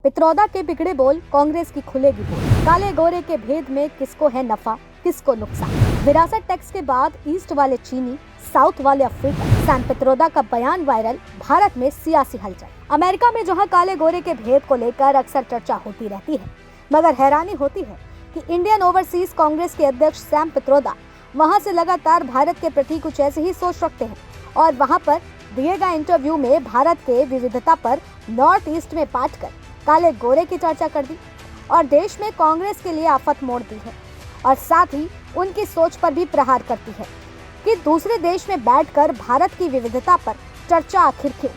पित्रोदा के बिगड़े बोल, कांग्रेस की खुलेगी पोल। काले गोरे के भेद में किसको है नफा, किसको नुकसान। विरासत टैक्स के बाद ईस्ट वाले चीनी, साउथ वाले अफ्रीका। सैम पित्रोदा का बयान वायरल, भारत में सियासी हलचल। अमेरिका में जहां काले गोरे के भेद को लेकर अक्सर चर्चा होती रहती है, मगर हैरानी होती है कि इंडियन ओवरसीज कांग्रेस के अध्यक्ष सैम पित्रोदा वहां से लगातार भारत के प्रति कुछ ऐसी ही सोच रखते हैं और वहां पर दिए गए इंटरव्यू में भारत के विविधता पर नॉर्थ ईस्ट में बांटकर काले गोरे की चर्चा कर दी और देश में कांग्रेस के लिए आफत मोड़ दी है और साथ ही उनकी सोच पर भी प्रहार करती है कि दूसरे देश में बैठकर भारत की विविधता पर चर्चा आखिर क्यों।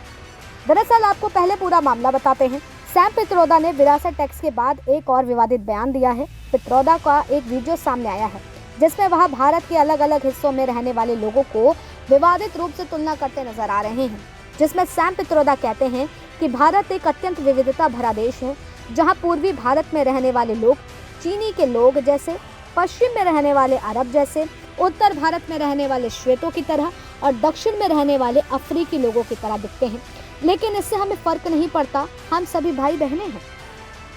दरअसल आपको पहले पूरा मामला बताते हैं। सैम पित्रोदा ने विरासत टैक्स के बाद एक और विवादित बयान दिया है। पित्रोदा का एक वीडियो सामने आया है जिसमें वह भारत के अलग अलग हिस्सों में रहने वाले लोगों को विवादित रूप से तुलना करते नजर आ रहे हैं, जिसमें सैम पित्रोदा कहते हैं कि भारत एक अत्यंत विविधता भरा देश है जहां पूर्वी भारत में रहने वाले लोग चीनी के लोग जैसे, पश्चिम में रहने वाले अरब जैसे, उत्तर भारत में रहने वाले श्वेतों की तरह और दक्षिण में रहने वाले अफ्रीकी लोगों की तरह दिखते हैं, लेकिन इससे हमें फर्क नहीं पड़ता, हम सभी भाई बहनें हैं।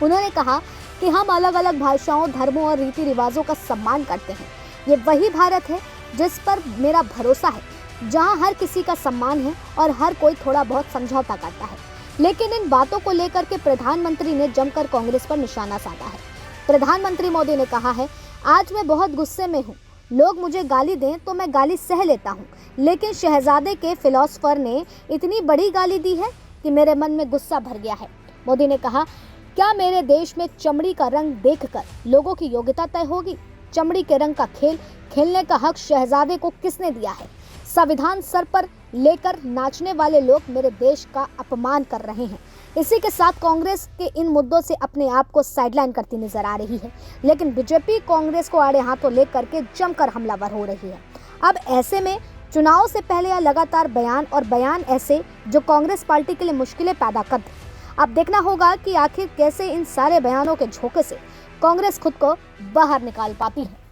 उन्होंने कहा कि हम अलग अलग भाषाओं, धर्मों और रीति रिवाजों का सम्मान करते हैं। ये वही भारत है जिस पर मेरा भरोसा है, जहां हर किसी का सम्मान है और हर कोई थोड़ा बहुत समझौता करता है। लेकिन इन बातों को लेकर के प्रधानमंत्री ने जमकर कांग्रेस पर निशाना साधा है। प्रधानमंत्री मोदी ने कहा है, आज मैं बहुत गुस्से में हूँ, लोग मुझे गाली दें तो मैं गाली सह लेता हूँ, लेकिन शहजादे के फिलोसोफर ने इतनी बड़ी गाली दी है कि मेरे मन में गुस्सा भर गया है। मोदी ने कहा, क्या मेरे देश में चमड़ी का रंग देखकर लोगों की योग्यता तय होगी? चमड़ी के रंग का खेल खेलने का हक शहजादे को किसने दिया है? संविधान सर पर लेकर नाचने वाले लोग मेरे देश का अपमान कर रहे हैं। इसी के साथ कांग्रेस के इन मुद्दों से अपने आप को साइडलाइन करती नजर आ रही है, लेकिन बीजेपी कांग्रेस को आड़े हाथों लेकर के जमकर हमलावर हो रही है। अब ऐसे में चुनाव से पहले यह लगातार बयान ऐसे जो कांग्रेस पार्टी के लिए मुश्किलें पैदा कर दें। अब देखना होगा कि आखिर कैसे इन सारे बयानों के झोंके से कांग्रेस खुद को बाहर निकाल पाती है।